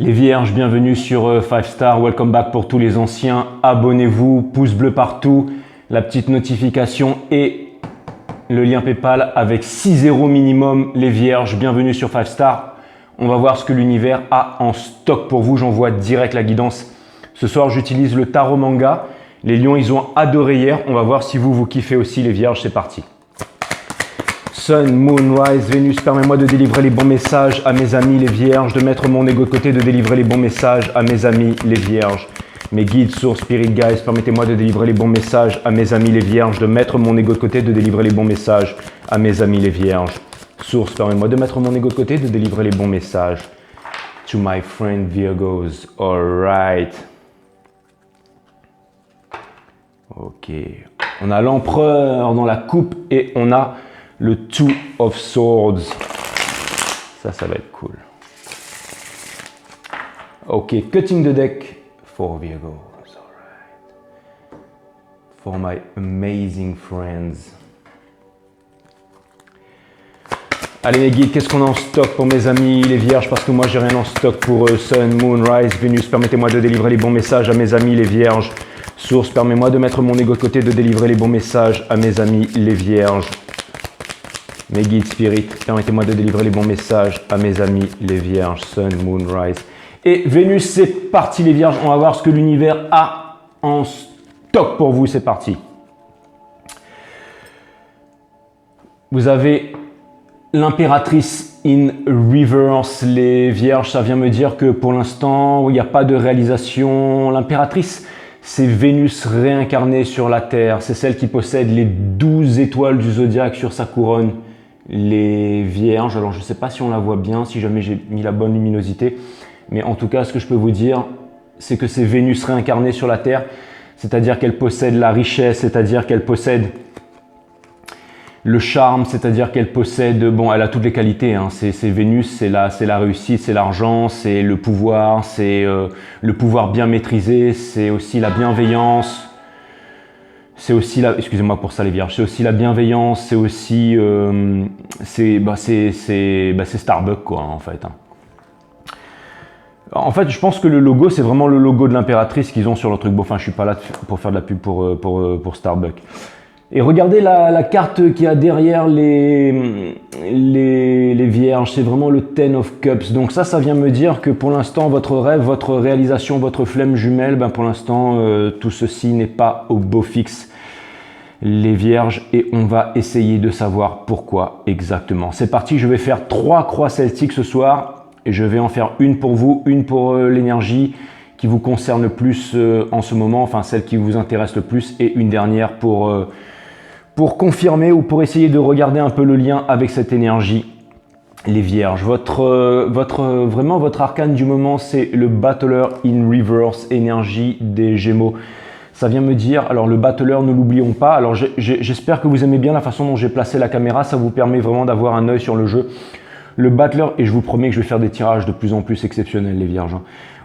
Les vierges, bienvenue sur 5 Star, welcome back pour tous les anciens, abonnez-vous, pouce bleu partout, la petite notification et le lien PayPal avec 6 zéros minimum. Les vierges, bienvenue sur 5 Star. On va voir ce que l'univers a en stock pour vous, j'envoie direct la guidance. Ce soir, j'utilise le tarot manga. Les lions, ils ont adoré hier, on va voir si vous kiffez aussi les vierges, c'est parti. Sun, Moon, Rise, Vénus, permets-moi de délivrer les bons messages à mes amis les vierges, de mettre mon ego de côté, de délivrer les bons messages à mes amis les vierges. Mes guides, sources, spirit guides, permettez-moi de délivrer les bons messages à mes amis les vierges, de mettre mon ego de côté, de délivrer les bons messages à mes amis les vierges. Source, permets-moi de mettre mon ego de côté, de délivrer les bons messages. To my friend Virgos, alright. Ok, on a l'empereur dans la coupe et on a le Two of Swords. Ça va être cool. Ok, cutting the deck for Virgos. Alright. For my amazing friends. Allez les guides, qu'est-ce qu'on a en stock pour mes amis les vierges? Parce que moi j'ai rien en stock pour eux. Sun, Moon, Rise, Vénus, permettez-moi de délivrer les bons messages à mes amis les vierges. Source, permets-moi de mettre mon ego de côté, de délivrer les bons messages à mes amis les vierges. Mes guides spirit, permettez-moi de délivrer les bons messages à mes amis les vierges. Sun, Moon, Rise. Et Vénus, c'est parti les vierges. On va voir ce que l'univers a en stock pour vous. C'est parti. Vous avez l'impératrice in reverse. Les vierges, ça vient me dire que pour l'instant, il n'y a pas de réalisation. L'impératrice, c'est Vénus réincarnée sur la Terre. C'est celle qui possède les 12 étoiles du zodiaque sur sa couronne. Les vierges, alors je ne sais pas si on la voit bien, si jamais j'ai mis la bonne luminosité, mais en tout cas, ce que je peux vous dire, c'est que c'est Vénus réincarnée sur la Terre, c'est-à-dire qu'elle possède la richesse, c'est-à-dire qu'elle possède le charme, c'est-à-dire qu'elle possède, bon, elle a toutes les qualités, hein. C'est Vénus, c'est la réussite, c'est l'argent, c'est le pouvoir, c'est le pouvoir bien maîtrisé, c'est aussi la bienveillance. C'est aussi la, excusez-moi pour ça les vierges, c'est aussi la bienveillance, c'est aussi, c'est Starbucks quoi en fait. En fait, je pense que le logo, c'est vraiment le logo de l'impératrice qu'ils ont sur leur truc. Bon, enfin, je suis pas là pour faire de la pub pour Starbucks. Et regardez la carte qu'il y a derrière les vierges, c'est vraiment le Ten of Cups. Donc ça vient me dire que pour l'instant, votre rêve, votre réalisation, votre flemme jumelle, ben pour l'instant, tout ceci n'est pas au beau fixe, les vierges. Et on va essayer de savoir pourquoi exactement. C'est parti, je vais faire 3 croix celtiques ce soir. Et je vais en faire une pour vous, une pour l'énergie qui vous concerne le plus en ce moment, enfin celle qui vous intéresse le plus, et une dernière pour confirmer ou pour essayer de regarder un peu le lien avec cette énergie. Les vierges, vraiment votre arcane du moment, c'est le Battler in Reverse, énergie des Gémeaux. Ça vient me dire, alors le Battler, ne l'oublions pas, alors j'espère que vous aimez bien la façon dont j'ai placé la caméra, ça vous permet vraiment d'avoir un œil sur le jeu. Le Battler, et je vous promets que je vais faire des tirages de plus en plus exceptionnels les vierges.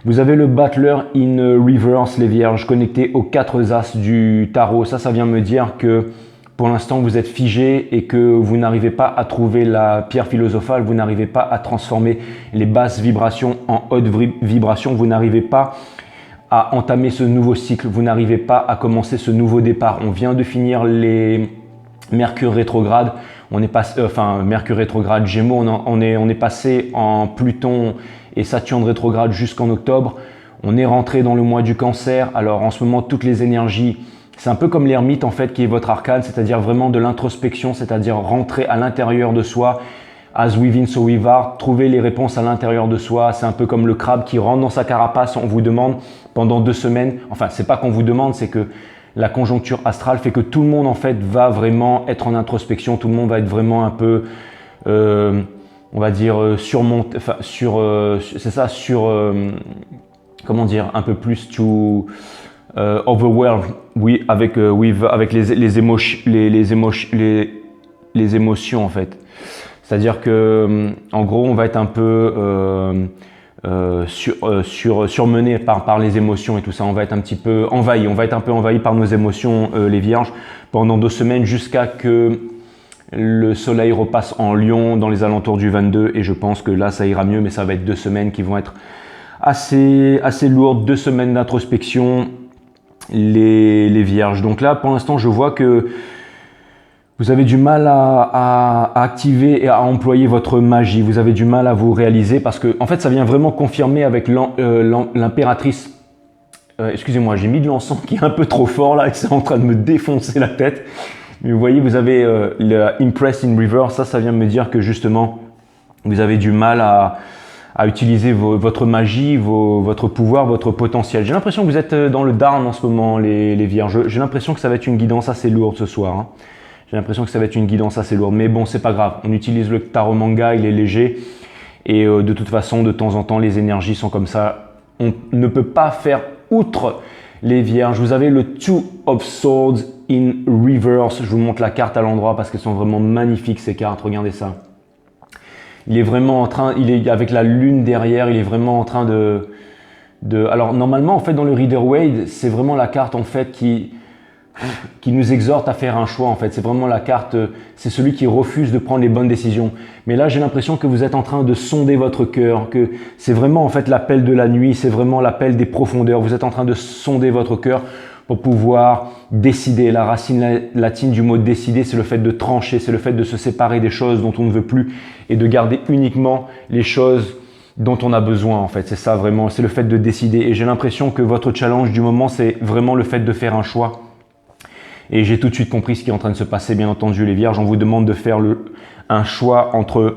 Vous avez le Battler in Reverse, les vierges, connecté aux 4 as du tarot. Ça vient me dire que pour l'instant, vous êtes figé et que vous n'arrivez pas à trouver la pierre philosophale, vous n'arrivez pas à transformer les basses vibrations en hautes vibrations, vous n'arrivez pas à entamer ce nouveau cycle, vous n'arrivez pas à commencer ce nouveau départ. On vient de finir les Mercure rétrograde, on est passé, Mercure rétrograde Gémeaux, on est passé en Pluton et Saturne rétrograde jusqu'en octobre. On est rentré dans le mois du Cancer. Alors en ce moment, toutes les énergies, c'est un peu comme l'ermite en fait qui est votre arcane, c'est-à-dire vraiment de l'introspection, c'est-à-dire rentrer à l'intérieur de soi. As within so without, trouver les réponses à l'intérieur de soi. C'est un peu comme le crabe qui rentre dans sa carapace. On vous demande pendant 2 semaines, enfin c'est pas qu'on vous demande, c'est que la conjoncture astrale fait que tout le monde en fait va vraiment être en introspection, tout le monde va être vraiment un peu, on va dire surmonté, enfin c'est ça, comment dire, un peu plus to overwhelmed, oui, avec les émotions en fait. C'est-à-dire que en gros on va être un peu surmené par les émotions et tout ça. On va être un petit peu envahi, par nos émotions, les vierges, pendant 2 semaines jusqu'à que le soleil repasse en Lion dans les alentours du 22 et je pense que là ça ira mieux, mais ça va être 2 semaines qui vont être assez lourde, 2 semaines d'introspection, les vierges. Donc là, pour l'instant, je vois que vous avez du mal à activer et à employer votre magie. Vous avez du mal à vous réaliser parce que, en fait, ça vient vraiment confirmer avec l'impératrice. Excusez-moi, j'ai mis de l'encens qui est un peu trop fort là et c'est en train de me défoncer la tête. Mais vous voyez, vous avez le Impress in Reverse. Ça vient me dire que justement, vous avez du mal à utiliser votre magie, votre pouvoir, votre potentiel. J'ai l'impression que vous êtes dans le down en ce moment, les vierges. J'ai l'impression que ça va être une guidance assez lourde ce soir. Hein. J'ai l'impression que ça va être une guidance assez lourde. Mais bon, c'est pas grave. On utilise le tarot manga, il est léger. Et de toute façon, de temps en temps, les énergies sont comme ça. On ne peut pas faire outre les vierges. Vous avez le Two of Swords in Reverse. Je vous montre la carte à l'endroit parce qu'elles sont vraiment magnifiques ces cartes. Regardez ça. Il est vraiment en train, il est avec la lune derrière, il est vraiment en train de alors normalement en fait dans le Rider-Waite, c'est vraiment la carte en fait qui nous exhorte à faire un choix en fait. C'est vraiment la carte, c'est celui qui refuse de prendre les bonnes décisions. Mais là j'ai l'impression que vous êtes en train de sonder votre cœur, que c'est vraiment en fait l'appel de la nuit, c'est vraiment l'appel des profondeurs. Vous êtes en train de sonder votre cœur pour pouvoir décider. La racine latine du mot décider, c'est le fait de trancher, c'est le fait de se séparer des choses dont on ne veut plus et de garder uniquement les choses dont on a besoin en fait. C'est ça vraiment, c'est le fait de décider. Et j'ai l'impression que votre challenge du moment, c'est vraiment le fait de faire un choix. Et j'ai tout de suite compris ce qui est en train de se passer, bien entendu, les vierges. On vous demande de faire un choix entre,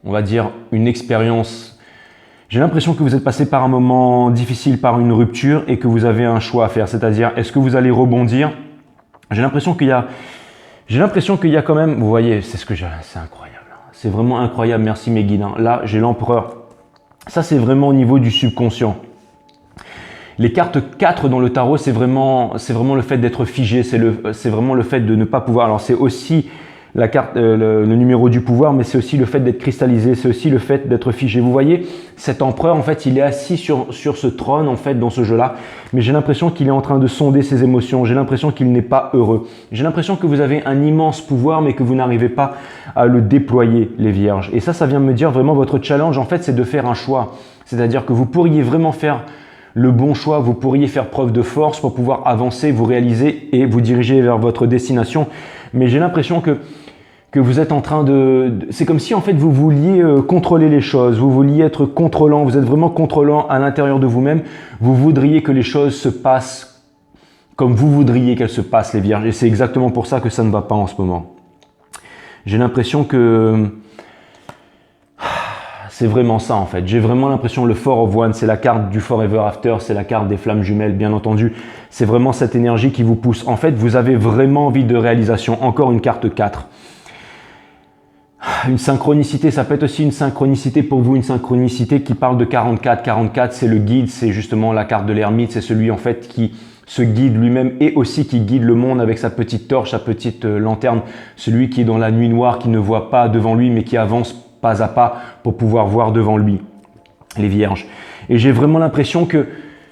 on va dire, une expérience. J'ai l'impression que vous êtes passé par un moment difficile, par une rupture et que vous avez un choix à faire. C'est-à-dire, est-ce que vous allez rebondir? J'ai l'impression qu'il y a quand même, vous voyez, c'est incroyable. C'est vraiment incroyable, merci mes guides. Là, j'ai l'empereur. Ça, c'est vraiment au niveau du subconscient. Les cartes 4 dans le tarot, c'est vraiment le fait d'être figé, c'est vraiment le fait de ne pas pouvoir. Alors c'est aussi la carte, le numéro du pouvoir, mais c'est aussi le fait d'être cristallisé, c'est aussi le fait d'être figé. Vous voyez, cet empereur, en fait, il est assis sur ce trône, en fait, dans ce jeu-là, mais j'ai l'impression qu'il est en train de sonder ses émotions, j'ai l'impression qu'il n'est pas heureux. J'ai l'impression que vous avez un immense pouvoir, mais que vous n'arrivez pas à le déployer, les vierges. Et ça vient me dire vraiment votre challenge, en fait, c'est de faire un choix. C'est-à-dire que vous pourriez vraiment faire le bon choix, vous pourriez faire preuve de force pour pouvoir avancer, vous réaliser et vous diriger vers votre destination. Mais j'ai l'impression que vous êtes en train c'est comme si en fait vous vouliez contrôler les choses, vous vouliez être contrôlant, vous êtes vraiment contrôlant à l'intérieur de vous-même. Vous voudriez que les choses se passent comme vous voudriez qu'elles se passent, les vierges. Et c'est exactement pour ça que ça ne va pas en ce moment. J'ai l'impression que c'est vraiment ça en fait. J'ai vraiment l'impression, le Four of Wands, c'est la carte du Forever After, c'est la carte des flammes jumelles, bien entendu. C'est vraiment cette énergie qui vous pousse. En fait, vous avez vraiment envie de réalisation. Encore une carte 4. Une synchronicité, ça peut être aussi une synchronicité pour vous, une synchronicité qui parle de 44. 44, c'est le guide, c'est justement la carte de l'ermite, c'est celui en fait qui se guide lui-même et aussi qui guide le monde avec sa petite torche, sa petite lanterne. Celui qui est dans la nuit noire, qui ne voit pas devant lui, mais qui avance pas à pas pour pouvoir voir devant lui, les vierges. Et j'ai vraiment l'impression que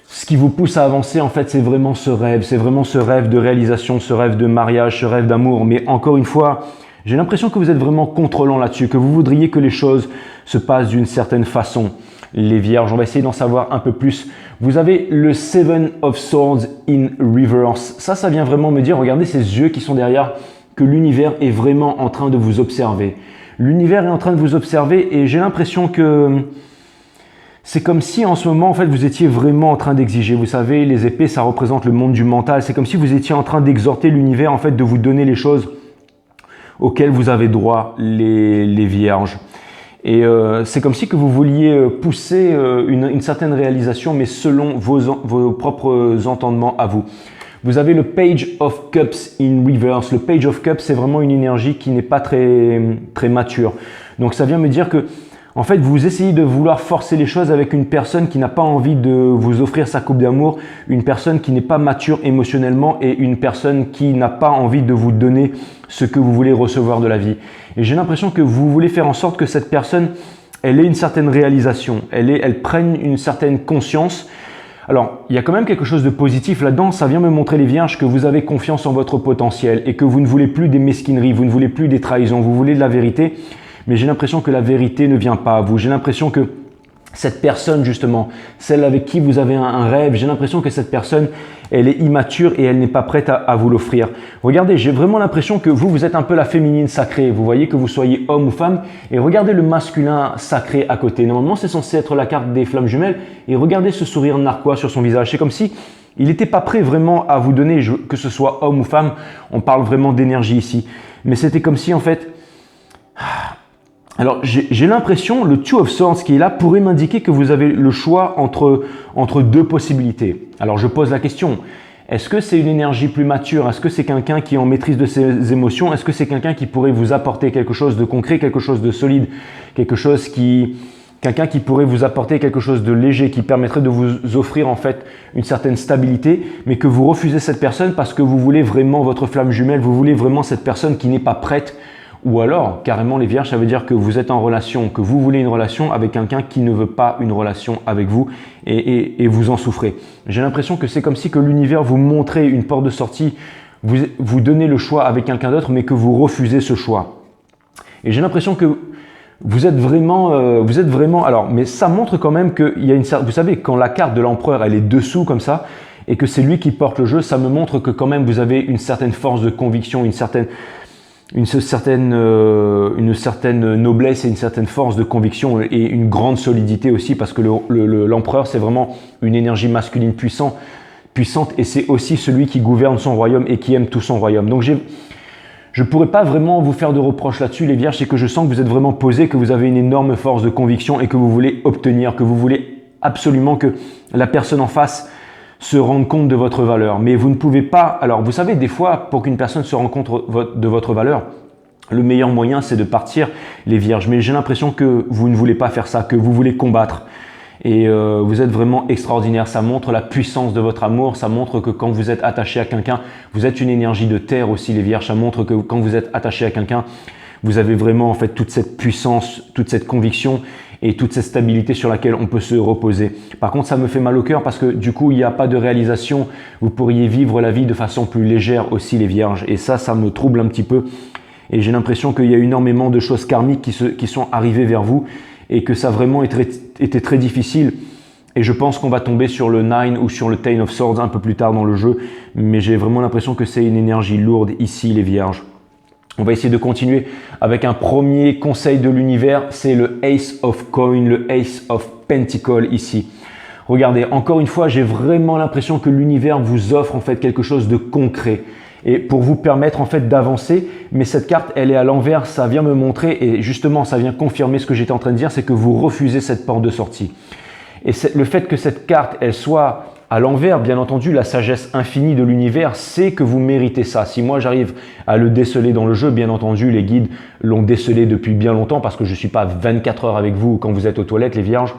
ce qui vous pousse à avancer, en fait, c'est vraiment ce rêve de réalisation, ce rêve de mariage, ce rêve d'amour. Mais encore une fois, j'ai l'impression que vous êtes vraiment contrôlant là-dessus, que vous voudriez que les choses se passent d'une certaine façon. Les vierges, on va essayer d'en savoir un peu plus. Vous avez le Seven of Swords in Reverse. Ça vient vraiment me dire, regardez ces yeux qui sont derrière, que l'univers est vraiment en train de vous observer. L'univers est en train de vous observer et j'ai l'impression que c'est comme si en ce moment, en fait, vous étiez vraiment en train d'exiger. Vous savez, les épées, ça représente le monde du mental. C'est comme si vous étiez en train d'exhorter l'univers, en fait, de vous donner les choses auxquelles vous avez droit, les vierges. Et c'est comme si que vous vouliez pousser une certaine réalisation, mais selon vos propres entendements à vous. Vous avez le Page of Cups in Reverse. Le Page of Cups, c'est vraiment une énergie qui n'est pas très mature. Donc ça vient me dire que, en fait, vous essayez de vouloir forcer les choses avec une personne qui n'a pas envie de vous offrir sa coupe d'amour, une personne qui n'est pas mature émotionnellement et une personne qui n'a pas envie de vous donner ce que vous voulez recevoir de la vie. Et j'ai l'impression que vous voulez faire en sorte que cette personne, elle ait une certaine réalisation, elle prenne une certaine conscience. Alors, il y a quand même quelque chose de positif là-dedans. Ça vient me montrer, les vierges, que vous avez confiance en votre potentiel et que vous ne voulez plus des mesquineries, vous ne voulez plus des trahisons, vous voulez de la vérité. Mais j'ai l'impression que la vérité ne vient pas à vous. J'ai l'impression que cette personne justement, celle avec qui vous avez un rêve, j'ai l'impression que cette personne, elle est immature et elle n'est pas prête à vous l'offrir. Regardez, j'ai vraiment l'impression que vous êtes un peu la féminine sacrée. Vous voyez que vous soyez homme ou femme et regardez le masculin sacré à côté. Normalement, c'est censé être la carte des flammes jumelles et regardez ce sourire narquois sur son visage. C'est comme si il n'était pas prêt vraiment à vous donner, que ce soit homme ou femme. On parle vraiment d'énergie ici. Mais c'était comme si en fait… Alors, j'ai l'impression, le Two of Swords qui est là pourrait m'indiquer que vous avez le choix entre deux possibilités. Alors, je pose la question, est-ce que c'est une énergie plus mature? Est-ce que c'est quelqu'un qui est en maîtrise de ses émotions? Est-ce que c'est quelqu'un qui pourrait vous apporter quelque chose de concret, quelque chose de solide, quelqu'un qui pourrait vous apporter quelque chose de léger, qui permettrait de vous offrir en fait une certaine stabilité, mais que vous refusez cette personne parce que vous voulez vraiment votre flamme jumelle, vous voulez vraiment cette personne qui n'est pas prête. Ou alors, carrément les vierges, ça veut dire que vous êtes en relation, que vous voulez une relation avec quelqu'un qui ne veut pas une relation avec vous et vous en souffrez. J'ai l'impression que c'est comme si que l'univers vous montrait une porte de sortie, vous donnez le choix avec quelqu'un d'autre, mais que vous refusez ce choix. Et j'ai l'impression que vous êtes vraiment, alors, mais ça montre quand même qu'il y a vous savez, quand la carte de l'empereur, elle est dessous comme ça, et que c'est lui qui porte le jeu, ça me montre que quand même vous avez une certaine force de conviction, une certaine noblesse et une certaine force de conviction et une grande solidité aussi parce que l'empereur c'est vraiment une énergie masculine puissante et c'est aussi celui qui gouverne son royaume et qui aime tout son royaume. Donc je ne pourrais pas vraiment vous faire de reproches là-dessus les vierges, c'est que je sens que vous êtes vraiment posés, que vous avez une énorme force de conviction et que vous voulez obtenir, que vous voulez absolument que la personne en face se rendre compte de votre valeur. Mais vous ne pouvez pas… Alors, vous savez, des fois, pour qu'une personne se rende compte de votre valeur, le meilleur moyen, c'est de partir, les vierges. Mais j'ai l'impression que vous ne voulez pas faire ça, que vous voulez combattre. Et vous êtes vraiment extraordinaire. Ça montre la puissance de votre amour. Ça montre que quand vous êtes attaché à quelqu'un, vous êtes une énergie de terre aussi, les vierges. Ça montre que quand vous êtes attaché à quelqu'un, vous avez vraiment en fait toute cette puissance, toute cette conviction et toute cette stabilité sur laquelle on peut se reposer. Par contre, ça me fait mal au cœur parce que du coup, il n'y a pas de réalisation. Vous pourriez vivre la vie de façon plus légère aussi, les vierges. Et ça me trouble un petit peu. Et j'ai l'impression qu'il y a énormément de choses karmiques qui sont arrivées vers vous et que ça a vraiment été très difficile. Et je pense qu'on va tomber sur le 9 ou sur le Ten of Swords un peu plus tard dans le jeu. Mais j'ai vraiment l'impression que c'est une énergie lourde ici, les vierges. On va essayer de continuer avec un premier conseil de l'univers, c'est le Ace of Coin, le Ace of Pentacle ici. Regardez, encore une fois, j'ai vraiment l'impression que l'univers vous offre en fait quelque chose de concret et pour vous permettre en fait d'avancer. Mais cette carte, elle est à l'envers, ça vient me montrer et justement, ça vient confirmer ce que j'étais en train de dire, c'est que vous refusez cette porte de sortie. Et le fait que cette carte, elle soit à l'envers, bien entendu, la sagesse infinie de l'univers, c'est que vous méritez ça. Si moi j'arrive à le déceler dans le jeu, bien entendu, les guides l'ont décelé depuis bien longtemps parce que je ne suis pas 24 heures avec vous quand vous êtes aux toilettes, les vierges.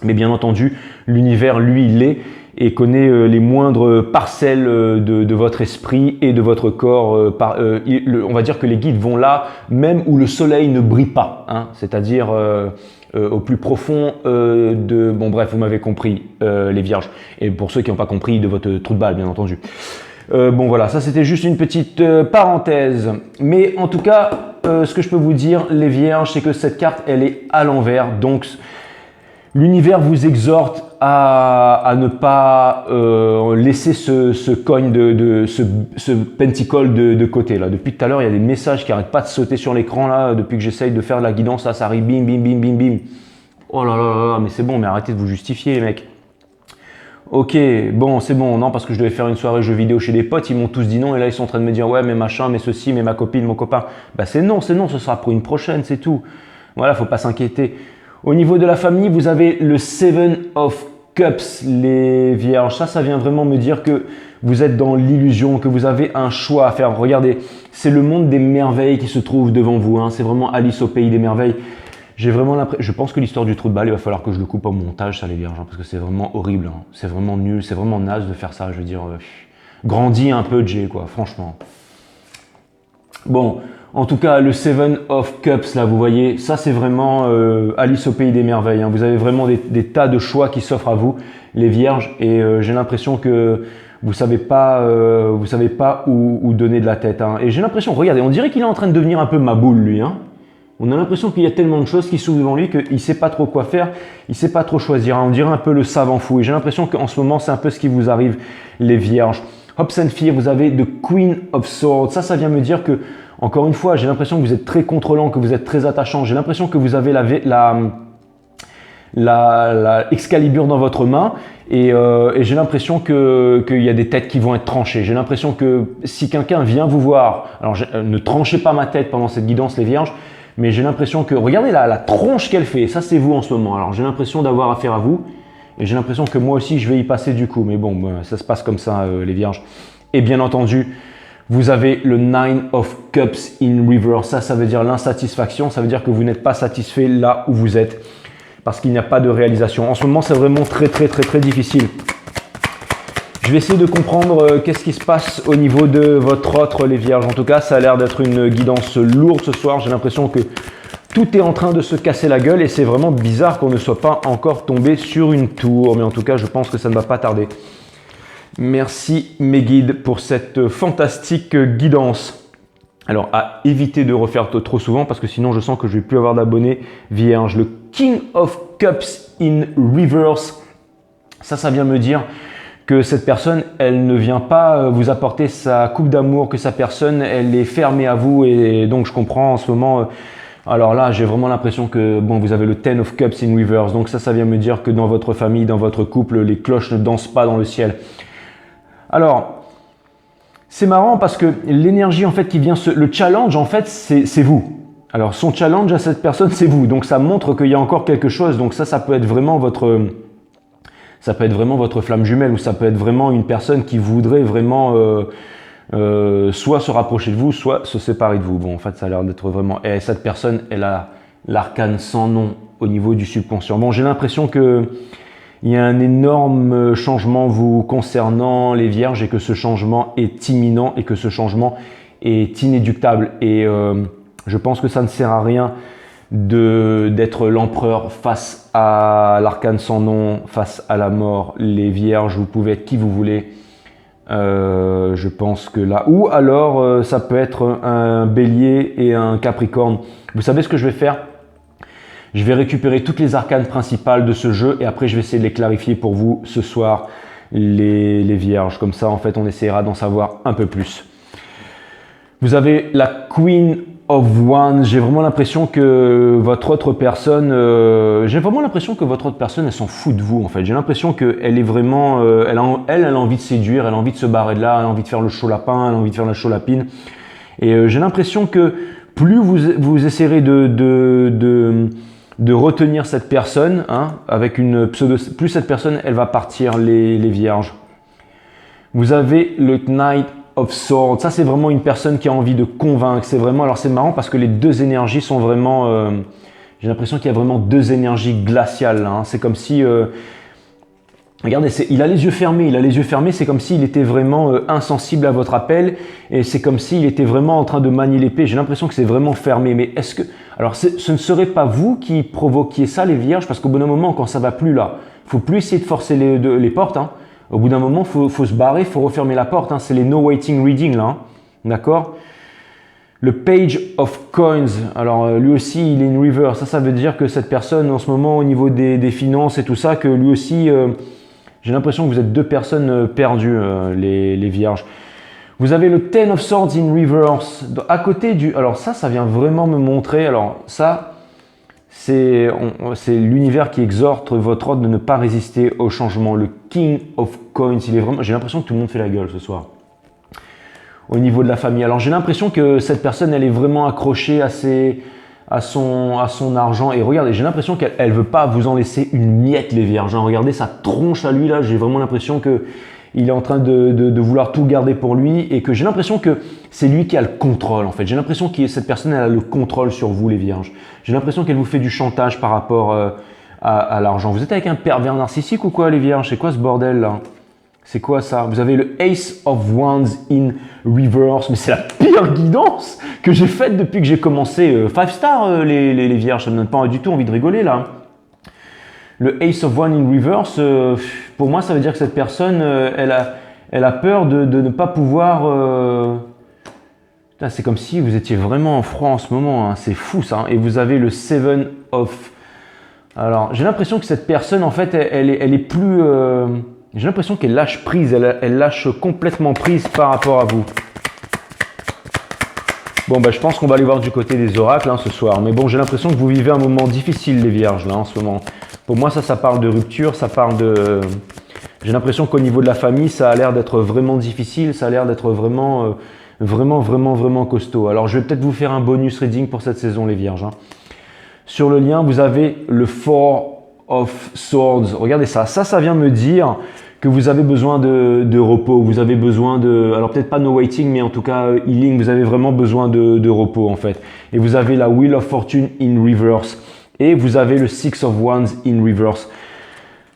Mais bien entendu, l'univers, lui, l'est et connaît les moindres parcelles de votre esprit et de votre corps. On va dire que les guides vont là, même où le soleil ne brille pas, hein, c'est-à-dire au plus profond de… Bon bref, vous m'avez compris, les vierges. Et pour ceux qui n'ont pas compris, de votre trou de balle, bien entendu. Bon voilà, ça c'était juste une petite parenthèse. Mais en tout cas, ce que je peux vous dire, les vierges, c'est que cette carte, elle est à l'envers. Donc, l'univers vous exhorte à ne pas laisser ce coin, ce pentacle de côté. Là. Depuis tout à l'heure, il y a des messages qui n'arrêtent pas de sauter sur l'écran. Là, depuis que j'essaye de faire de la guidance, là, ça arrive bim, bim, bim, bim, bim. Oh là là là, mais c'est bon, mais arrêtez de vous justifier, les mecs. Ok, bon, c'est bon, non, parce que je devais faire une soirée jeux vidéo chez des potes, ils m'ont tous dit non, et là, ils sont en train de me dire, ouais, mais machin, mais ceci, mais ma copine, mon copain. Bah, c'est non, ce sera pour une prochaine, c'est tout. Voilà, faut pas s'inquiéter. Au niveau de la famille, vous avez le Seven of Cups, les vierges. Ça vient vraiment me dire que vous êtes dans l'illusion, que vous avez un choix à faire. Regardez, c'est le monde des merveilles qui se trouve devant vous. Hein. C'est vraiment Alice au pays des merveilles. J'ai vraiment l'impression, je pense que l'histoire du trou de balle, il va falloir que je le coupe au montage, ça les vierges, hein, parce que c'est vraiment horrible. Hein. C'est vraiment nul, c'est vraiment naze de faire ça. Je veux dire, grandis un peu, Jay, quoi, franchement. Bon. En tout cas, le Seven of Cups, là, vous voyez, ça c'est vraiment Alice au pays des merveilles. Hein. Vous avez vraiment des tas de choix qui s'offrent à vous, les vierges, et j'ai l'impression que vous savez pas où donner de la tête. Hein. Et j'ai l'impression, regardez, on dirait qu'il est en train de devenir un peu ma boule, lui. Hein. On a l'impression qu'il y a tellement de choses qui s'ouvrent devant lui qu'il ne sait pas trop quoi faire, il ne sait pas trop choisir. On dirait un peu le savant fou. Et j'ai l'impression qu'en ce moment, c'est un peu ce qui vous arrive, les vierges. Hopes and Fear, vous avez The Queen of Swords. Ça vient me dire que, encore une fois, j'ai l'impression que vous êtes très contrôlant, que vous êtes très attachant. J'ai l'impression que vous avez la Excalibur dans votre main et j'ai l'impression qu'il y a des têtes qui vont être tranchées. J'ai l'impression que si quelqu'un vient vous voir, alors ne tranchez pas ma tête pendant cette guidance, les vierges, mais j'ai l'impression que, regardez la tronche qu'elle fait, ça c'est vous en ce moment. Alors j'ai l'impression d'avoir affaire à vous et j'ai l'impression que moi aussi je vais y passer du coup, mais bon, ça se passe comme ça les vierges. Et bien entendu, vous avez le Nine of Cups in Reverse. Ça veut dire l'insatisfaction, ça veut dire que vous n'êtes pas satisfait là où vous êtes parce qu'il n'y a pas de réalisation. En ce moment, c'est vraiment très difficile. Je vais essayer de comprendre qu'est-ce qui se passe au niveau de votre autre, les vierges. En tout cas, ça a l'air d'être une guidance lourde ce soir. J'ai l'impression que tout est en train de se casser la gueule et c'est vraiment bizarre qu'on ne soit pas encore tombé sur une tour. Mais en tout cas, je pense que ça ne va pas tarder. Merci mes guides pour cette fantastique guidance. Alors, à éviter de refaire trop souvent parce que sinon, je sens que je ne vais plus avoir d'abonnés vierges. Le King of Cups in Reverse, ça vient me dire que cette personne, elle ne vient pas vous apporter sa coupe d'amour, que sa personne, elle est fermée à vous et donc je comprends en ce moment. Alors là, j'ai vraiment l'impression que bon, vous avez le Ten of Cups in Reverse, donc ça vient me dire que dans votre famille, dans votre couple, les cloches ne dansent pas dans le ciel. Alors, c'est marrant parce que l'énergie en fait qui vient, le challenge en fait, c'est vous. Alors son challenge à cette personne, c'est vous. Donc ça montre qu'il y a encore quelque chose. Donc ça peut être vraiment votre flamme jumelle ou ça peut être vraiment une personne qui voudrait vraiment soit se rapprocher de vous, soit se séparer de vous. Bon, en fait, ça a l'air d'être vraiment... Et cette personne, elle a l'arcane sans nom au niveau du subconscient. Bon, j'ai l'impression que il y a un énorme changement vous concernant les vierges et que ce changement est imminent et que ce changement est inéluctable. Et je pense que ça ne sert à rien d'être l'empereur face à l'arcane sans nom, face à la mort. Les vierges, vous pouvez être qui vous voulez. Je pense que là, ou alors ça peut être un bélier et un capricorne. Vous savez ce que je vais faire? Je vais récupérer toutes les arcanes principales de ce jeu et après je vais essayer de les clarifier pour vous ce soir, les vierges. Comme ça, en fait, on essaiera d'en savoir un peu plus. Vous avez la Queen of Wands. J'ai vraiment l'impression que votre autre personne, elle s'en fout de vous en fait. J'ai l'impression qu'elle est vraiment, elle a envie de séduire, elle a envie de se barrer de là, elle a envie de faire le chaud lapin, elle a envie de faire la chaud lapine. Et j'ai l'impression que plus vous essayerez de retenir cette personne, hein, avec une pseudo, plus cette personne, elle va partir les vierges. Vous avez le Knight of Swords. Ça, c'est vraiment une personne qui a envie de convaincre. C'est vraiment, alors c'est marrant parce que les deux énergies sont vraiment, j'ai l'impression qu'il y a vraiment deux énergies glaciales. Hein. C'est comme si, regardez, il a les yeux fermés, c'est comme s'il était vraiment insensible à votre appel et c'est comme s'il était vraiment en train de manier l'épée. J'ai l'impression que c'est vraiment fermé. Mais est-ce que, alors ce ne serait pas vous qui provoquiez ça, les vierges, parce qu'au bout d'un moment, quand ça va plus là, il faut plus essayer de forcer les portes. Hein. Au bout d'un moment, faut se barrer, faut refermer la porte. Hein. C'est les no waiting reading là, hein. D'accord? Le Page of Coins, alors lui aussi il est in reverse. Ça veut dire que cette personne en ce moment au niveau des finances et tout ça, que lui aussi, j'ai l'impression que vous êtes deux personnes perdues, les vierges. Vous avez le Ten of Swords in reverse. À côté du... Alors ça vient vraiment me montrer... Alors ça, c'est l'univers qui exhorte votre ordre de ne pas résister au changement. Le King of Coins, il est vraiment... J'ai l'impression que tout le monde fait la gueule ce soir. Au niveau de la famille. Alors j'ai l'impression que cette personne, elle est vraiment accrochée à son argent. Et regardez, j'ai l'impression qu'elle ne veut pas vous en laisser une miette, les vierges. Regardez sa tronche à lui là. J'ai vraiment l'impression que il est en train de vouloir tout garder pour lui et que j'ai l'impression que c'est lui qui a le contrôle en fait. J'ai l'impression que cette personne, elle a le contrôle sur vous, les vierges. J'ai l'impression qu'elle vous fait du chantage par rapport à l'argent. Vous êtes avec un pervers narcissique ou quoi, les vierges? C'est quoi ce bordel là? C'est quoi ça? Vous avez le Ace of Wands in reverse. Mais c'est la pire guidance que j'ai faite depuis que j'ai commencé. 5 stars, les vierges. Ça me donne pas du tout envie de rigoler là. Le Ace of Wands in reverse, pour moi, ça veut dire que cette personne, elle a peur de ne pas pouvoir... C'est comme si vous étiez vraiment en froid en ce moment, hein. C'est fou ça, hein. Et vous avez le Seven of... Alors, j'ai l'impression que cette personne, en fait, elle est plus... j'ai l'impression qu'elle lâche prise, elle lâche complètement prise par rapport à vous. Bon, je pense qu'on va aller voir du côté des oracles hein, ce soir. Mais bon, j'ai l'impression que vous vivez un moment difficile, les vierges, là, en ce moment. Pour moi, ça parle de rupture, ça parle de... J'ai l'impression qu'au niveau de la famille, ça a l'air d'être vraiment difficile, ça a l'air d'être vraiment, vraiment costaud. Alors, je vais peut-être vous faire un bonus reading pour cette saison, les vierges, hein. Sur le lien, vous avez le Four of Swords. Regardez ça. Ça vient me dire que vous avez besoin de repos. Vous avez besoin de... Alors peut-être pas no waiting, mais en tout cas healing. Vous avez vraiment besoin de repos en fait. Et vous avez la Wheel of Fortune in reverse. Et vous avez le Six of Wands in reverse.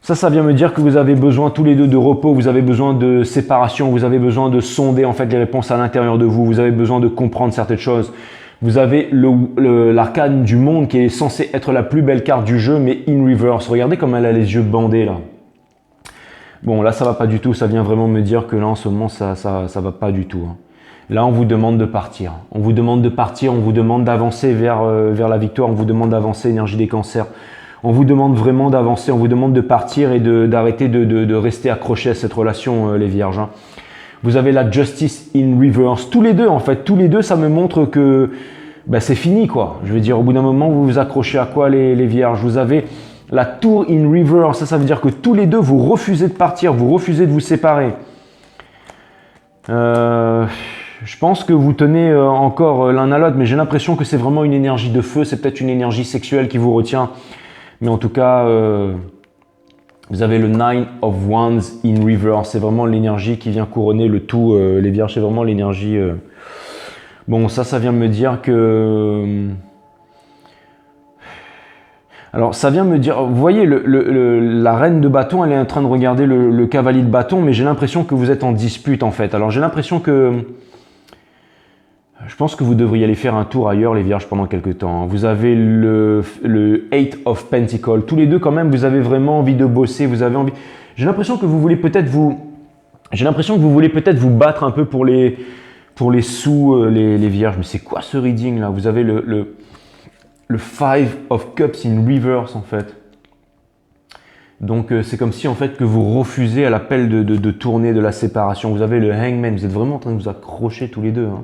Ça vient me dire que vous avez besoin tous les deux de repos. Vous avez besoin de séparation. Vous avez besoin de sonder en fait les réponses à l'intérieur de vous. Vous avez besoin de comprendre certaines choses. Vous avez l'arcane du monde qui est censé être la plus belle carte du jeu, mais in reverse. Regardez comme elle a les yeux bandés là. Bon, là, ça va pas du tout. Ça vient vraiment me dire que là, en ce moment, ça va pas du tout, hein. Là, on vous demande de partir. On vous demande de partir. On vous demande d'avancer vers la victoire. On vous demande d'avancer, énergie des cancers. On vous demande vraiment d'avancer. On vous demande de partir et d'arrêter de rester accroché à cette relation, les vierges, hein. Vous avez la Justice in reverse. Tous les deux, en fait, tous les deux, ça me montre que c'est fini, quoi. Je veux dire, au bout d'un moment, vous vous accrochez à quoi, les vierges? Vous avez la Tour in reverse. Ça veut dire que tous les deux, vous refusez de partir, vous refusez de vous séparer. Je pense que vous tenez encore l'un à l'autre, mais j'ai l'impression que c'est vraiment une énergie de feu. C'est peut-être une énergie sexuelle qui vous retient. Mais en tout cas... vous avez le Nine of Wands in reverse. C'est vraiment l'énergie qui vient couronner le tout, les vierges. C'est vraiment l'énergie... Bon, ça vient me dire que... Alors, ça vient me dire... Vous voyez, la reine de bâton, elle est en train de regarder le cavalier de bâton, mais j'ai l'impression que vous êtes en dispute, en fait. Alors, j'ai l'impression que... Je pense que vous devriez aller faire un tour ailleurs, les vierges, pendant quelques temps. Vous avez le Eight of Pentacles. Tous les deux, quand même, vous avez vraiment envie de bosser. Vous avez envie... J'ai l'impression que vous voulez peut-être vous... J'ai l'impression que vous voulez peut-être vous battre un peu pour les sous, les vierges. Mais c'est quoi ce reading, là? Vous avez le Five of Cups in reverse, en fait. Donc, c'est comme si, en fait, que vous refusez à l'appel de tourner de la séparation. Vous avez le Hangman. Vous êtes vraiment en train de vous accrocher tous les deux, hein.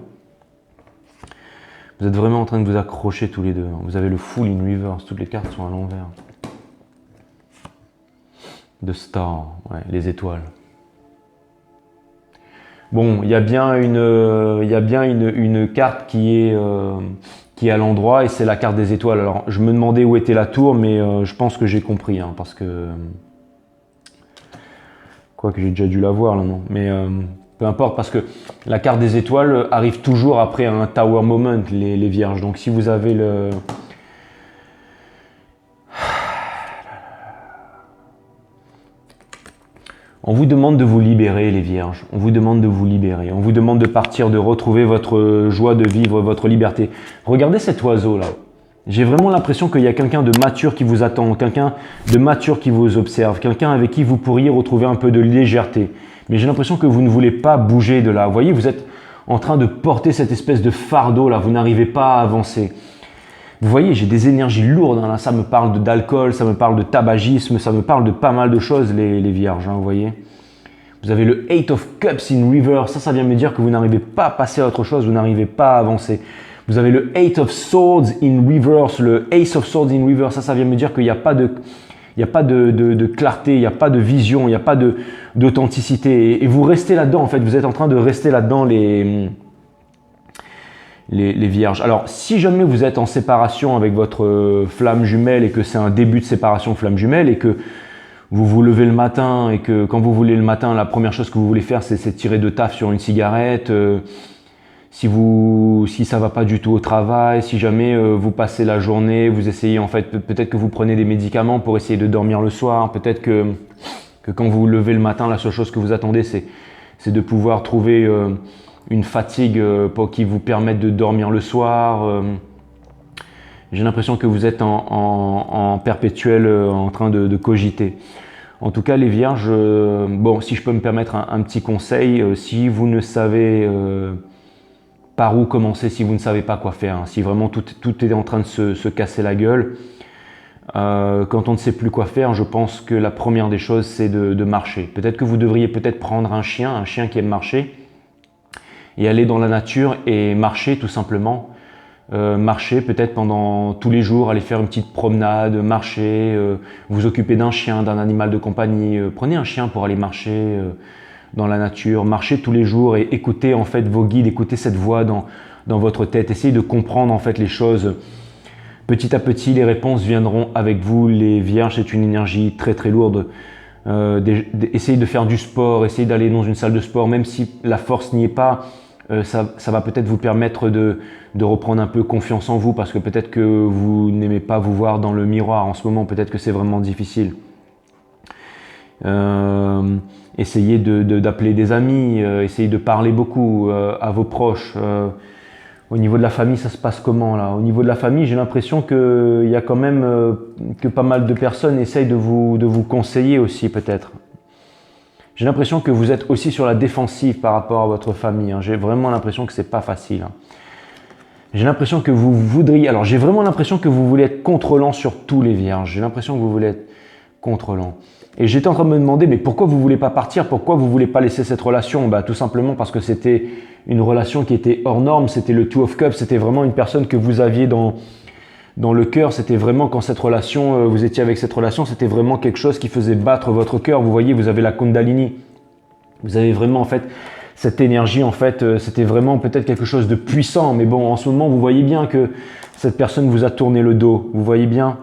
Vous êtes vraiment en train de vous accrocher tous les deux. Vous avez le Fool in reverse. Toutes les cartes sont à l'envers. The Star. Ouais, les étoiles. Bon, il y a bien une carte qui est à l'endroit et c'est la carte des étoiles. Alors, je me demandais où était la tour, mais je pense que j'ai compris. Hein, parce que... Quoique j'ai déjà dû la voir, là, non? Mais... peu importe, parce que la carte des étoiles arrive toujours après un Tower Moment, les vierges. Donc si vous avez le... On vous demande de vous libérer, les vierges. On vous demande de vous libérer. On vous demande de partir, de retrouver votre joie de vivre, votre liberté. Regardez cet oiseau-là. J'ai vraiment l'impression qu'il y a quelqu'un de mature qui vous attend, quelqu'un de mature qui vous observe, quelqu'un avec qui vous pourriez retrouver un peu de légèreté. Mais j'ai l'impression que vous ne voulez pas bouger de là. Vous voyez, vous êtes en train de porter cette espèce de fardeau là, vous n'arrivez pas à avancer. Vous voyez, j'ai des énergies lourdes, hein, là, ça me parle d'alcool, ça me parle de tabagisme, ça me parle de pas mal de choses, les vierges, hein, vous voyez. Vous avez le Eight of Cups in reverse, ça vient me dire que vous n'arrivez pas à passer à autre chose, vous n'arrivez pas à avancer. Vous avez le Eight of Swords in reverse, le Ace of Swords in reverse, ça vient me dire qu'il n'y a pas de... Il n'y a pas de clarté, il n'y a pas de vision, il n'y a pas d'authenticité. Et vous restez là-dedans, en fait. Vous êtes en train de rester là-dedans, les vierges. Alors, si jamais vous êtes en séparation avec votre flamme jumelle et que c'est un début de séparation flamme jumelle et que vous vous levez le matin et que quand vous voulez le matin, la première chose que vous voulez faire, c'est tirer de taf sur une cigarette. Si ça va pas du tout au travail, si jamais vous passez la journée, vous essayez en fait, peut-être que vous prenez des médicaments pour essayer de dormir le soir, peut-être que quand vous vous levez le matin, la seule chose que vous attendez, c'est de pouvoir trouver une fatigue qui vous permette de dormir le soir. J'ai l'impression que vous êtes en perpétuel en train de cogiter. En tout cas, les vierges, bon, si je peux me permettre un petit conseil, si vous ne savez par où commencer si vous ne savez pas quoi faire, hein. Si vraiment tout est en train de se casser la gueule, quand on ne sait plus quoi faire, je pense que la première des choses, c'est de marcher. Peut-être que vous devriez peut-être prendre un chien qui aime marcher, et aller dans la nature et marcher tout simplement. Marcher peut-être pendant tous les jours, aller faire une petite promenade, marcher, vous occuper d'un chien, d'un animal de compagnie. Prenez un chien pour aller marcher dans la nature, marcher tous les jours et écoutez en fait vos guides, écoutez cette voix dans votre tête. Essayez de comprendre en fait les choses. Petit à petit, les réponses viendront avec vous. Les vierges, c'est une énergie très très lourde. Essayez de faire du sport, essayez d'aller dans une salle de sport, même si la force n'y est pas. Ça va peut-être vous permettre de reprendre un peu confiance en vous, parce que peut-être que vous n'aimez pas vous voir dans le miroir en ce moment, peut-être que c'est vraiment difficile. Essayez d'appeler des amis, essayez de parler beaucoup à vos proches. Au niveau de la famille, ça se passe comment là? Au niveau de la famille, j'ai l'impression qu'il y a quand même que pas mal de personnes essayent de vous conseiller aussi peut-être. J'ai l'impression que vous êtes aussi sur la défensive par rapport à votre famille, hein. J'ai vraiment l'impression que c'est pas facile, hein. J'ai l'impression que vous voudriez... Alors j'ai vraiment l'impression que vous voulez être contrôlant sur tous les vierges. J'ai l'impression que vous voulez être contrôlant. Et j'étais en train de me demander, mais pourquoi vous ne voulez pas partir? Pourquoi vous ne voulez pas laisser cette relation? Tout simplement parce que c'était une relation qui était hors norme. C'était le Two of Cups. C'était vraiment une personne que vous aviez dans le cœur. C'était vraiment quand cette relation, vous étiez avec cette relation, c'était vraiment quelque chose qui faisait battre votre cœur. Vous voyez, vous avez la Kundalini. Vous avez vraiment en fait cette énergie. En fait, c'était vraiment peut-être quelque chose de puissant. Mais bon, en ce moment, vous voyez bien que cette personne vous a tourné le dos. Vous voyez bien.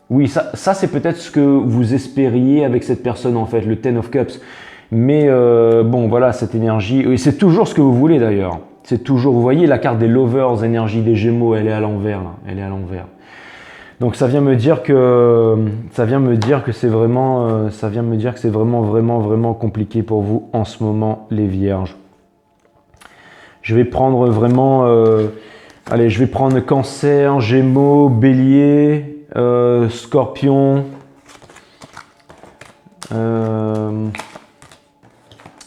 Oui, ça c'est peut-être ce que vous espériez avec cette personne en fait, le Ten of Cups. Mais bon, voilà, cette énergie, et c'est toujours ce que vous voulez d'ailleurs. C'est toujours, vous voyez la carte des Lovers, énergie des Gémeaux, elle est à l'envers, là. Elle est à l'envers. Donc ça vient me dire que c'est vraiment, vraiment compliqué pour vous en ce moment, les Vierges. Je vais prendre vraiment, allez, je vais prendre Cancer, Gémeaux, Bélier. Scorpion,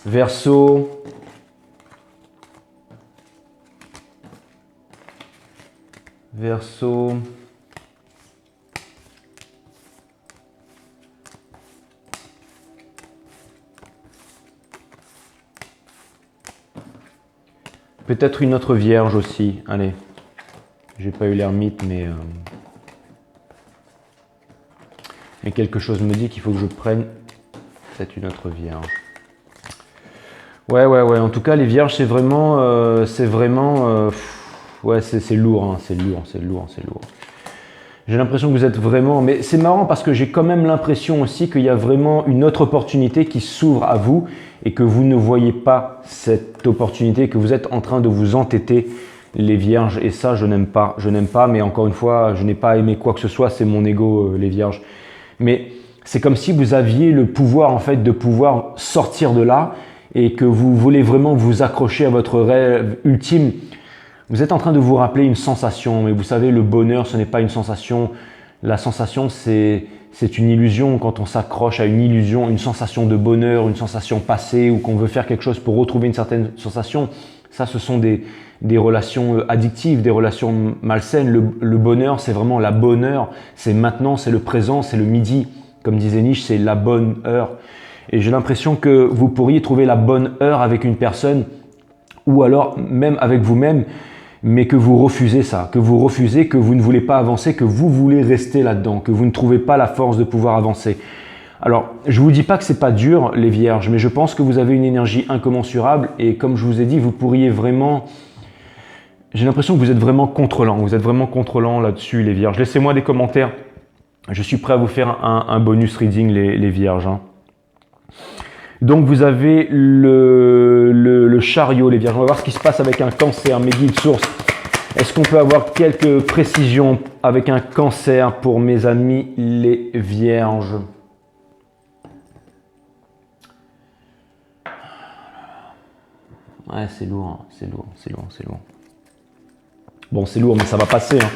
Verseau, peut-être une autre Vierge aussi. Allez, j'ai pas eu l'ermite, mais quelque chose me dit qu'il faut que je prenne peut-être une autre Vierge. Ouais. En tout cas, les Vierges, c'est vraiment, ouais, c'est lourd, hein, c'est lourd. J'ai l'impression que vous êtes vraiment, mais c'est marrant parce que j'ai quand même l'impression aussi qu'il y a vraiment une autre opportunité qui s'ouvre à vous et que vous ne voyez pas cette opportunité, que vous êtes en train de vous entêter, les Vierges, et ça, je n'aime pas, mais encore une fois, je n'ai pas aimé quoi que ce soit, c'est mon ego, les Vierges. Mais c'est comme si vous aviez le pouvoir en fait de pouvoir sortir de là et que vous voulez vraiment vous accrocher à votre rêve ultime. Vous êtes en train de vous rappeler une sensation, mais vous savez, le bonheur, ce n'est pas une sensation. La sensation, c'est une illusion. Quand on s'accroche à une illusion, une sensation de bonheur, une sensation passée, ou qu'on veut faire quelque chose pour retrouver une certaine sensation, ça, ce sont des relations addictives, des relations malsaines. Le bonheur, c'est vraiment la bonne heure. C'est maintenant, c'est le présent, c'est le midi. Comme disait Nietzsche, c'est la bonne heure. Et j'ai l'impression que vous pourriez trouver la bonne heure avec une personne, ou alors même avec vous-même, mais que vous refusez ça, que vous ne voulez pas avancer, que vous voulez rester là-dedans, que vous ne trouvez pas la force de pouvoir avancer. Alors, je ne vous dis pas que c'est pas dur, les Vierges, mais je pense que vous avez une énergie incommensurable et comme je vous ai dit, vous pourriez vraiment... J'ai l'impression que vous êtes vraiment contrôlant. Vous êtes vraiment contrôlant là-dessus, les Vierges. Laissez-moi des commentaires. Je suis prêt à vous faire un bonus reading, les Vierges, hein. Donc, vous avez le chariot, les Vierges. On va voir ce qui se passe avec un Cancer, mes guides sources. Est-ce qu'on peut avoir quelques précisions avec un Cancer pour mes amis, les Vierges? Ouais, c'est lourd, hein. C'est lourd. Bon, c'est lourd, mais ça va passer, hein.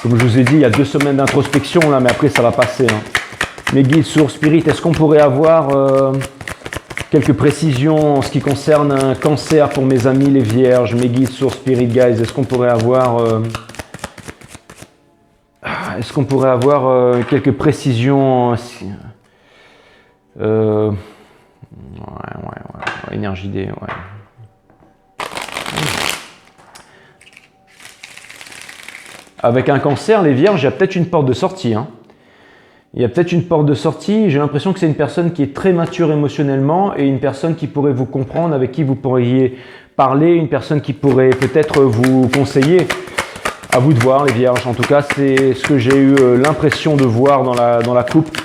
Comme je vous ai dit, il y a 2 semaines d'introspection, là, mais après, ça va passer, hein. Mes guides, sources, spirit, est-ce qu'on pourrait avoir Quelques précisions en ce qui concerne un cancer pour mes amis les vierges, mes guides sur Spirit Guys. Est-ce qu'on pourrait avoir quelques précisions énergie D, ouais. Avec un cancer, les vierges, il y a peut-être une porte de sortie. Hein. Il y a peut-être une porte de sortie. J'ai l'impression que c'est une personne qui est très mature émotionnellement et une personne qui pourrait vous comprendre, avec qui vous pourriez parler, une personne qui pourrait peut-être vous conseiller. À vous de voir, les vierges. En tout cas, c'est ce que j'ai eu l'impression de voir dans la coupe.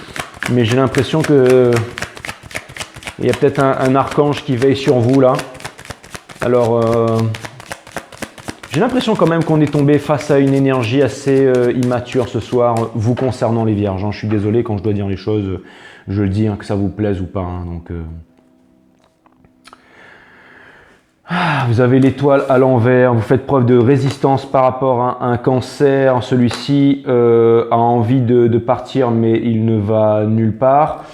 Mais j'ai l'impression que il y a peut-être un archange qui veille sur vous là. Alors, j'ai l'impression quand même qu'on est tombé face à une énergie assez immature ce soir, vous concernant les vierges. Hein. Je suis désolé quand je dois dire les choses, je le dis, hein, que ça vous plaise ou pas. Hein, donc, vous avez l'étoile à l'envers, vous faites preuve de résistance par rapport à un cancer. Celui-ci a envie de partir, mais il ne va nulle part.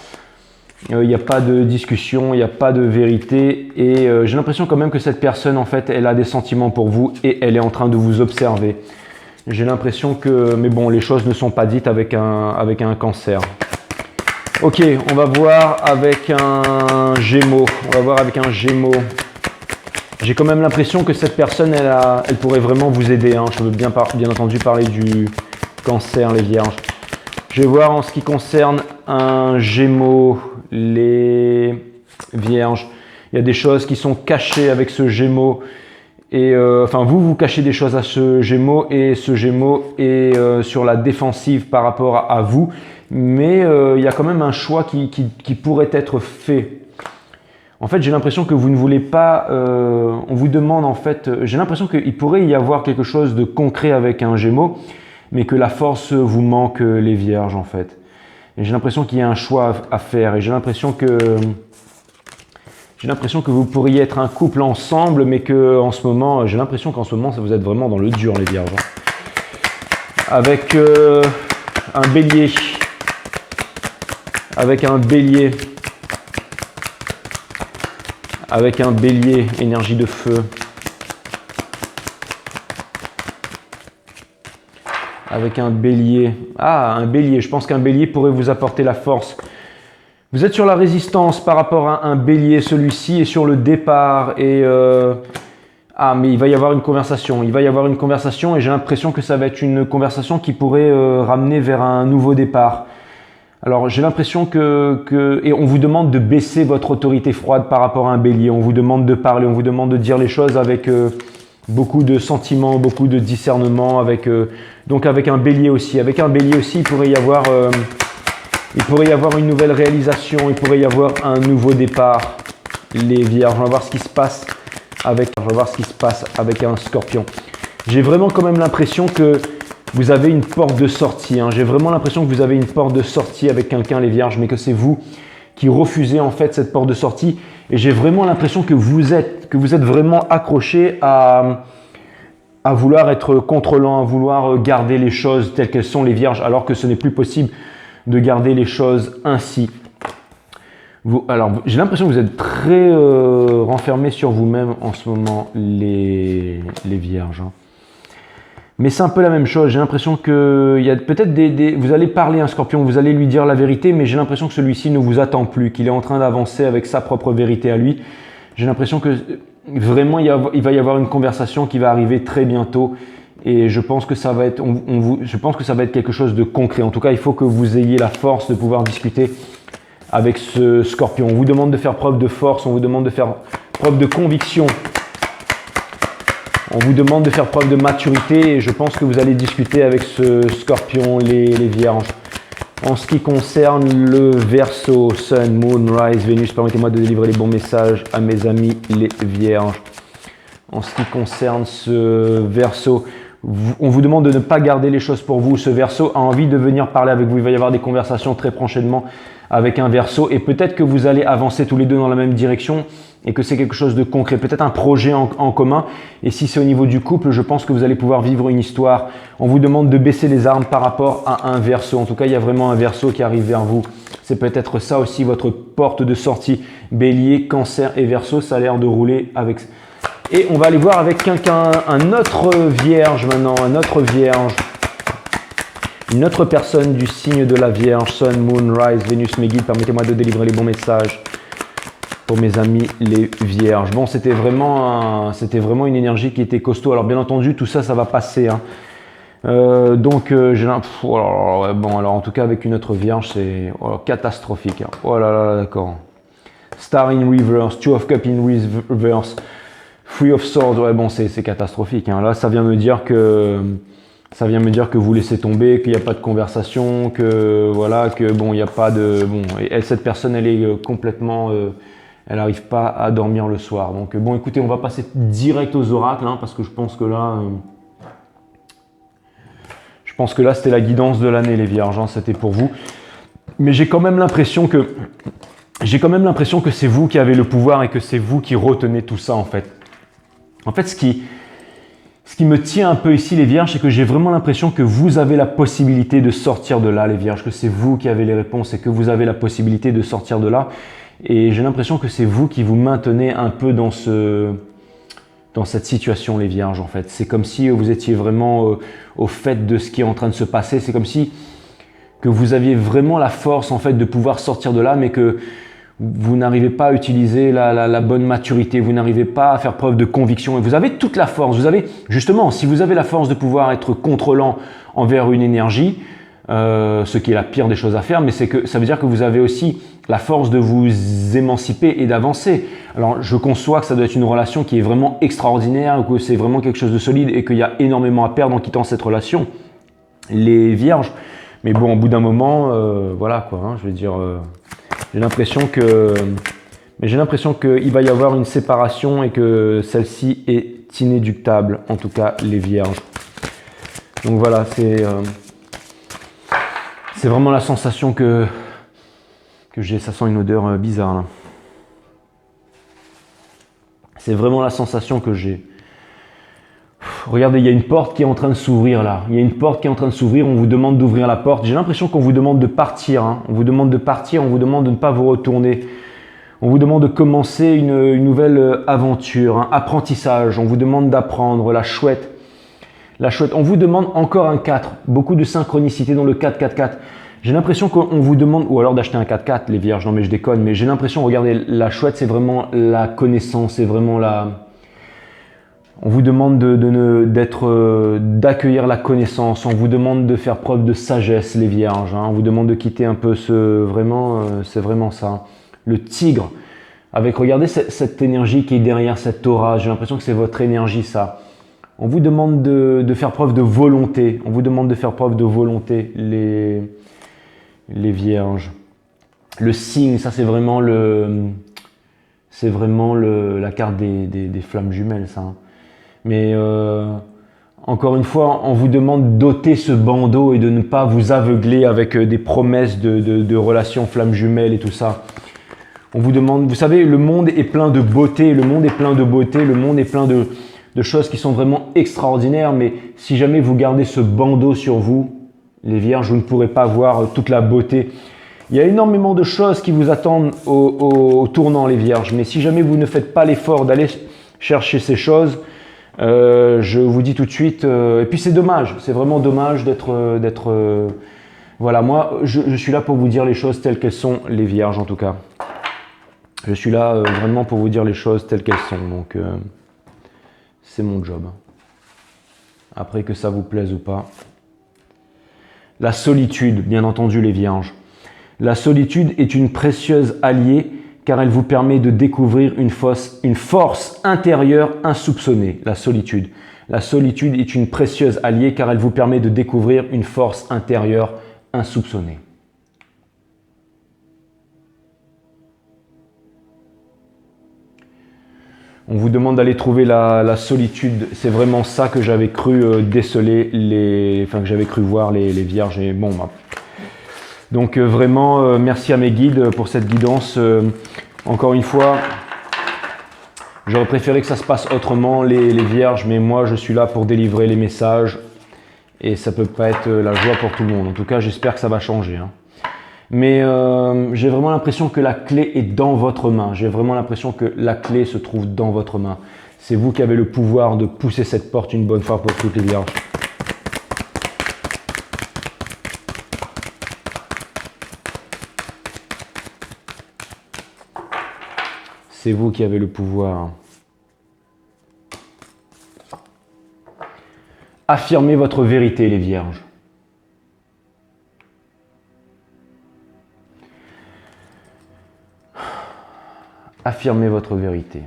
Il n'y a pas de discussion, il n'y a pas de vérité et j'ai l'impression quand même que cette personne, en fait, elle a des sentiments pour vous et elle est en train de vous observer. J'ai l'impression que, mais bon, les choses ne sont pas dites avec un cancer. Ok, on va voir avec un Gémeaux. On va voir avec un Gémeaux. J'ai quand même l'impression que cette personne, elle pourrait vraiment vous aider. Hein. Je veux bien entendu parler du cancer, les vierges. Je vais voir en ce qui concerne un Gémeaux, les vierges. Il y a des choses qui sont cachées avec ce Gémeaux. Et enfin, vous cachez des choses à ce Gémeaux et ce Gémeaux est sur la défensive par rapport à vous. Mais il y a quand même un choix qui pourrait être fait. En fait, j'ai l'impression que vous ne voulez pas... on vous demande en fait... J'ai l'impression qu'il pourrait y avoir quelque chose de concret avec un Gémeaux, mais que la force vous manque, les vierges, en fait. Et j'ai l'impression qu'il y a un choix à faire. Et j'ai l'impression que vous pourriez être un couple ensemble, mais que en ce moment, j'ai l'impression qu'en ce moment, vous êtes vraiment dans le dur, les vierges. Avec un bélier. Avec un bélier. Avec un bélier, énergie de feu. Avec un bélier. Ah, un bélier. Je pense qu'un bélier pourrait vous apporter la force. Vous êtes sur la résistance par rapport à un bélier. Celui-ci est sur le départ. Et ah, mais il va y avoir une conversation. Il va y avoir une conversation et j'ai l'impression que ça va être une conversation qui pourrait ramener vers un nouveau départ. Alors, j'ai l'impression et on vous demande de baisser votre autorité froide par rapport à un bélier. On vous demande de parler, on vous demande de dire les choses avec beaucoup de sentiments, beaucoup de discernement, donc avec un bélier aussi. Avec un bélier aussi, il pourrait y avoir une nouvelle réalisation, il pourrait y avoir un nouveau départ. Les vierges, on va voir ce qui se passe avec un scorpion. J'ai vraiment quand même l'impression que vous avez une porte de sortie. Hein. J'ai vraiment l'impression que vous avez une porte de sortie avec quelqu'un, les vierges, mais que c'est vous qui refusez en fait cette porte de sortie. Et j'ai vraiment l'impression que vous êtes vraiment accroché à vouloir être contrôlant, à vouloir garder les choses telles qu'elles sont, les vierges, alors que ce n'est plus possible de garder les choses ainsi. Alors, j'ai l'impression que vous êtes très renfermé sur vous-même en ce moment, les vierges. Hein. Mais c'est un peu la même chose. J'ai l'impression qu'il y a peut-être vous allez parler à un scorpion, vous allez lui dire la vérité, mais j'ai l'impression que celui-ci ne vous attend plus, qu'il est en train d'avancer avec sa propre vérité à lui. J'ai l'impression que vraiment il va y avoir une conversation qui va arriver très bientôt et je pense que ça va être, quelque chose de concret. En tout cas, il faut que vous ayez la force de pouvoir discuter avec ce scorpion. On vous demande de faire preuve de force, on vous demande de faire preuve de conviction. On vous demande de faire preuve de maturité et je pense que vous allez discuter avec ce scorpion, les vierges. En ce qui concerne le Verseau, Sun, Moon, Rise, Vénus, permettez-moi de délivrer les bons messages à mes amis les vierges. En ce qui concerne ce Verseau, on vous demande de ne pas garder les choses pour vous. Ce Verseau a envie de venir parler avec vous. Il va y avoir des conversations très prochainement avec un Verseau et peut-être que vous allez avancer tous les deux dans la même direction et que c'est quelque chose de concret, peut-être un projet en commun. Et si c'est au niveau du couple, je pense que vous allez pouvoir vivre une histoire. On vous demande de baisser les armes par rapport à un Verseau. En tout cas, il y a vraiment un Verseau qui arrive vers vous. C'est peut-être ça aussi votre porte de sortie. Bélier, Cancer et Verseau, ça a l'air de rouler avec... Et on va aller voir avec quelqu'un, un autre Vierge maintenant, un autre Vierge. Une autre personne du signe de la Vierge, Sun, Moon, Rise, Vénus, mes guides, permettez-moi de délivrer les bons messages pour mes amis les Vierges. Bon, c'était vraiment une énergie qui était costaud. Alors bien entendu, tout ça, ça va passer. Hein. J'ai bon, alors en tout cas avec une autre Vierge, c'est catastrophique. Hein. Oh là là, d'accord. Star in reverse, Two of Cups in reverse, Three of Swords. Ouais, bon, c'est catastrophique. Hein. Là, ça vient me dire que vous laissez tomber, qu'il n'y a pas de conversation, que voilà, que bon, il n'y a pas de bon. Et cette personne, elle est complètement elle n'arrive pas à dormir le soir. Donc bon, écoutez, on va passer direct aux oracles, hein, parce que je pense que là, c'était la guidance de l'année, les Vierges, hein, c'était pour vous. Mais j'ai quand même l'impression que c'est vous qui avez le pouvoir et que c'est vous qui retenez tout ça, en fait. En fait, ce qui me tient un peu ici, les Vierges, c'est que j'ai vraiment l'impression que vous avez la possibilité de sortir de là, les Vierges, que c'est vous qui avez les réponses et que vous avez la possibilité de sortir de là. Et j'ai l'impression que c'est vous qui vous maintenez un peu dans cette situation, les Vierges, en fait. C'est comme si vous étiez vraiment au fait de ce qui est en train de se passer. C'est comme si que vous aviez vraiment la force, en fait, de pouvoir sortir de là, mais que vous n'arrivez pas à utiliser la bonne maturité, vous n'arrivez pas à faire preuve de conviction. Et vous avez toute la force. Vous avez, justement, si vous avez la force de pouvoir être contrôlant envers une énergie, ce qui est la pire des choses à faire, mais c'est que ça veut dire que vous avez aussi la force de vous émanciper et d'avancer. Alors, je conçois que ça doit être une relation qui est vraiment extraordinaire, que c'est vraiment quelque chose de solide et qu'il y a énormément à perdre en quittant cette relation, les Vierges. Mais bon, au bout d'un moment, voilà quoi, hein, je veux dire, j'ai l'impression qu'il va y avoir une séparation et que celle-ci est inéluctable, en tout cas les Vierges. Donc voilà, c'est vraiment la sensation que j'ai. Ça sent une odeur bizarre là. C'est vraiment la sensation que j'ai. Regardez, il y a une porte qui est en train de s'ouvrir là. Il y a une porte qui est en train de s'ouvrir. On vous demande d'ouvrir la porte. J'ai l'impression qu'on vous demande de partir. Hein. On vous demande de partir. On vous demande de ne pas vous retourner. On vous demande de commencer une nouvelle aventure, un apprentissage. On vous demande d'apprendre. La chouette. On vous demande encore un 4. Beaucoup de synchronicité dans le 4-4-4. J'ai l'impression qu'on vous demande, ou alors d'acheter un 4-4, les Vierges, non mais je déconne, mais j'ai l'impression, regardez, la chouette, c'est vraiment la connaissance, c'est vraiment la... On vous demande d'accueillir la connaissance, on vous demande de faire preuve de sagesse, les Vierges, hein. On vous demande de quitter un peu c'est vraiment ça. Le tigre, avec, regardez cette énergie qui est derrière cette aura, j'ai l'impression que c'est votre énergie, ça. On vous demande de faire preuve de volonté, on vous demande de faire preuve de volonté, les Vierges. Le signe, ça c'est vraiment la carte des flammes jumelles, ça. Hein. Mais encore une fois, on vous demande d'ôter ce bandeau et de ne pas vous aveugler avec des promesses de relations flammes jumelles et tout ça. On vous demande, vous savez, le monde est plein de beauté, le monde est plein de choses qui sont vraiment extraordinaires, mais si jamais vous gardez ce bandeau sur vous, les Vierges, vous ne pourrez pas voir toute la beauté. Il y a énormément de choses qui vous attendent au tournant, les Vierges, mais si jamais vous ne faites pas l'effort d'aller chercher ces choses, je vous dis tout de suite, et puis c'est dommage, c'est vraiment dommage d'être voilà, moi je suis là pour vous dire les choses telles qu'elles sont, les Vierges en tout cas. Je suis là vraiment pour vous dire les choses telles qu'elles sont, donc c'est mon job. Après que ça vous plaise ou pas. La solitude, bien entendu les Vierges. La solitude est une précieuse alliée car elle vous permet de découvrir une force intérieure insoupçonnée. La solitude. La solitude est une précieuse alliée car elle vous permet de découvrir une force intérieure insoupçonnée. On vous demande d'aller trouver la solitude. C'est vraiment ça que j'avais cru déceler, que j'avais cru voir les Vierges. Et bon, donc vraiment, merci à mes guides pour cette guidance. Encore une fois, j'aurais préféré que ça se passe autrement, les Vierges, mais moi, je suis là pour délivrer les messages. Et ça peut pas être la joie pour tout le monde. En tout cas, j'espère que ça va changer. Hein. Mais j'ai vraiment l'impression que la clé est dans votre main. J'ai vraiment l'impression que la clé se trouve dans votre main. C'est vous qui avez le pouvoir de pousser cette porte une bonne fois pour toutes les vierges. C'est vous qui avez le pouvoir. Affirmez votre vérité, les vierges. Affirmez votre vérité.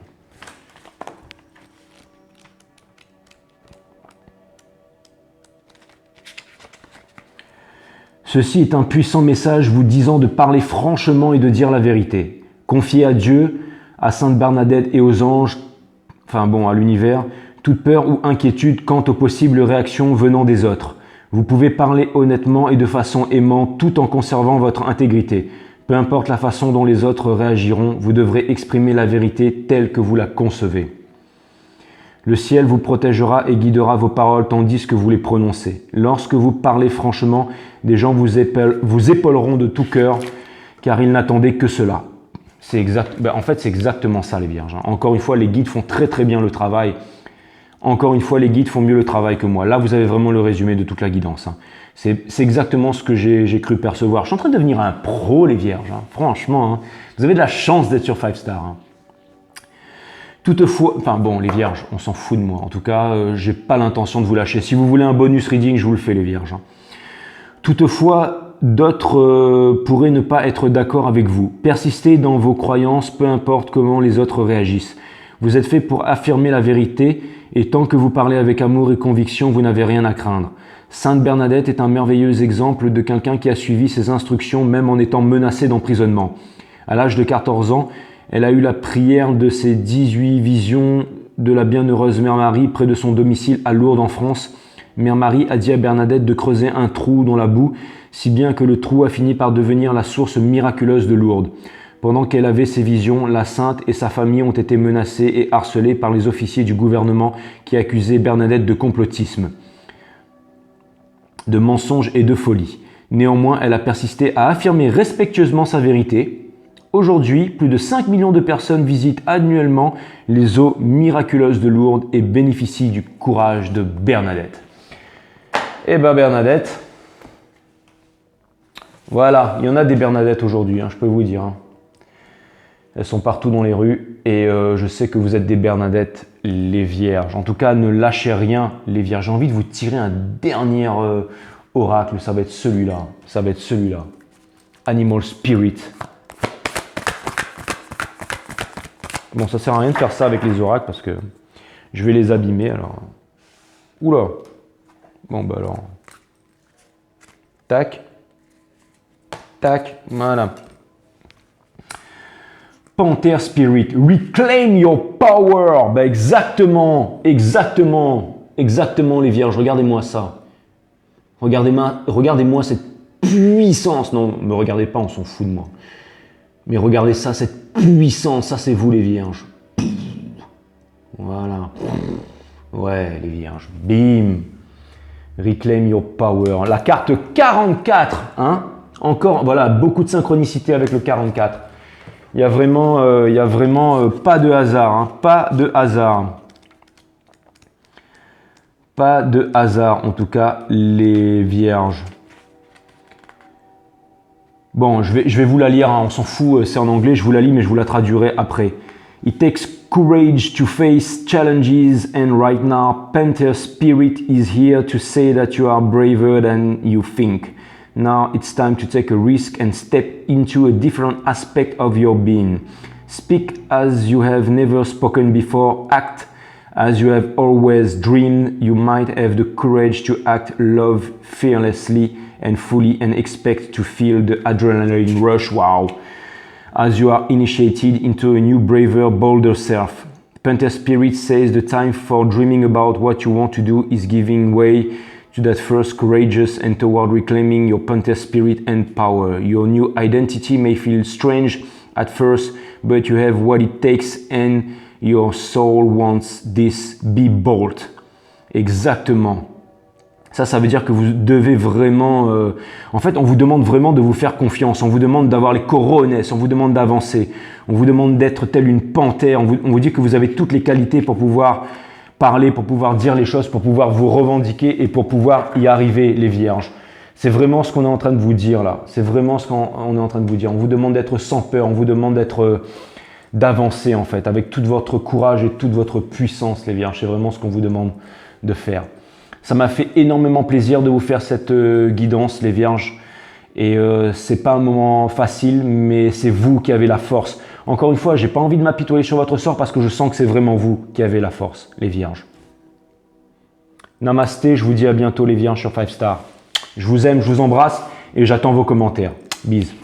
Ceci est un puissant message vous disant de parler franchement et de dire la vérité. Confiez à Dieu, à Sainte Bernadette et aux anges, à l'univers, toute peur ou inquiétude quant aux possibles réactions venant des autres. Vous pouvez parler honnêtement et de façon aimante tout en conservant votre intégrité. Peu importe la façon dont les autres réagiront, vous devrez exprimer la vérité telle que vous la concevez. Le ciel vous protégera et guidera vos paroles tandis que vous les prononcez. Lorsque vous parlez franchement, des gens vous épauleront de tout cœur, car ils n'attendaient que cela. C'est exactement ça, les vierges. Encore une fois, les guides font très très bien le travail. Encore une fois, les guides font mieux le travail que moi. Là, vous avez vraiment le résumé de toute la guidance. C'est exactement ce que j'ai cru percevoir. Je suis en train de devenir un pro, les vierges. Franchement, vous avez de la chance d'être sur 5 stars. Toutefois, les vierges, on s'en fout de moi. En tout cas, j'ai pas l'intention de vous lâcher. Si vous voulez un bonus reading, je vous le fais, les vierges. Toutefois, d'autres pourraient ne pas être d'accord avec vous. Persistez dans vos croyances, peu importe comment les autres réagissent. Vous êtes fait pour affirmer la vérité et tant que vous parlez avec amour et conviction, vous n'avez rien à craindre. Sainte Bernadette est un merveilleux exemple de quelqu'un qui a suivi ses instructions même en étant menacé d'emprisonnement. À l'âge de 14 ans, elle a eu la prière de ses 18 visions de la bienheureuse Mère Marie près de son domicile à Lourdes en France. Mère Marie a dit à Bernadette de creuser un trou dans la boue, si bien que le trou a fini par devenir la source miraculeuse de Lourdes. Pendant qu'elle avait ces visions, la sainte et sa famille ont été menacées et harcelées par les officiers du gouvernement qui accusaient Bernadette de complotisme, de mensonges et de folie. Néanmoins, elle a persisté à affirmer respectueusement sa vérité. Aujourd'hui, plus de 5 millions de personnes visitent annuellement les eaux miraculeuses de Lourdes et bénéficient du courage de Bernadette. Eh ben Bernadette, voilà, il y en a des Bernadettes aujourd'hui, je peux vous dire. Elles sont partout dans les rues et je sais que vous êtes des Bernadettes, les vierges. En tout cas, ne lâchez rien, les vierges. J'ai envie de vous tirer un dernier oracle, ça va être celui-là. Ça va être celui-là. Animal Spirit. Bon, ça sert à rien de faire ça avec les oracles parce que je vais les abîmer alors. Oula. Bon, bah alors. Tac. Tac. Voilà. Panther Spirit, reclaim your power. Ben exactement les vierges. Regardez-moi ça. Regardez-moi cette puissance. Non, ne me regardez pas, on s'en fout de moi. Mais regardez ça, cette puissance. Ça, c'est vous les vierges. Voilà. Ouais, les vierges. Bim. Reclaim your power. La carte 44. Encore, voilà, beaucoup de synchronicité avec le 44. Il y a vraiment pas de hasard, pas de hasard. Pas de hasard, en tout cas, les vierges. Bon, je vais vous la lire, on s'en fout, c'est en anglais, je vous la lis, mais je vous la traduirai après. It takes courage to face challenges, and right now, Panther Spirit is here to say that you are braver than you think. Now it's time to take a risk and step into a different aspect of your being. Speak as you have never spoken before. Act as you have always dreamed. You might have the courage to act love fearlessly and fully and expect to feel the adrenaline rush. Wow. As you are initiated into a new, braver, bolder self. Panther Spirit says the time for dreaming about what you want to do is giving way to that first courageous and toward reclaiming your Panther spirit and power. Your new identity may feel strange at first, but you have what it takes and your soul wants this. Be bold. Exactement. Ça veut dire que vous devez vraiment... en fait, on vous demande vraiment de vous faire confiance. On vous demande d'avoir les cojones, on vous demande d'avancer. On vous demande d'être tel une panthère. On vous dit que vous avez toutes les qualités pour pouvoir parler, pour pouvoir dire les choses, pour pouvoir vous revendiquer et pour pouvoir y arriver, les vierges. C'est vraiment ce qu'on est en train de vous dire là. C'est vraiment ce qu'on est en train de vous dire. On vous demande d'être sans peur. On vous demande d'avancer en fait, avec tout votre courage et toute votre puissance, les vierges. C'est vraiment ce qu'on vous demande de faire. Ça m'a fait énormément plaisir de vous faire cette guidance, les vierges. Et c'est pas un moment facile, mais c'est vous qui avez la force. Encore une fois, j'ai pas envie de m'apitoyer sur votre sort parce que je sens que c'est vraiment vous qui avez la force, les vierges. Namasté, je vous dis à bientôt les vierges sur 5 Star. Je vous aime, je vous embrasse et j'attends vos commentaires. Bisous.